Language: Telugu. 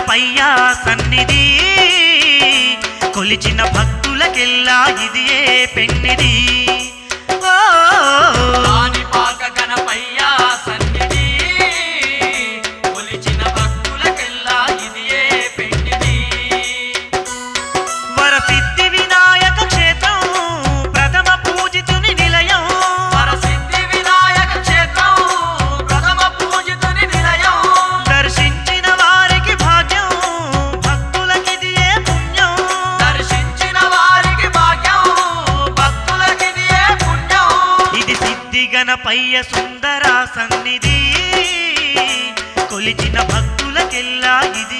గణపయ్య సన్నిధి కొలిచిన భక్తులకెల్లా ఇదియే పెన్నిది కాణిపాక గణపయ్య సన్నిధి కొలిచిన భక్తులకెల్లా ఇదియే పెన్నిది వరసిద్ధి వినాయక క్షేత్రం ప్రథమ పూజితుని నిలయం వరసిద్ధి వినాయక క్షేత్రం ప్రథమ పూజితుని నిలయం దర్శించిన వారికి భాగ్యం భక్తులకిదియే పుణ్యం దర్శించిన వారికి భాగ్యం భక్తులకిదియే పుణ్యం ఇది సిద్ధి గణపయ్య సుందర సన్నిధి కొలిచిన భక్తులకెల్లా ఇది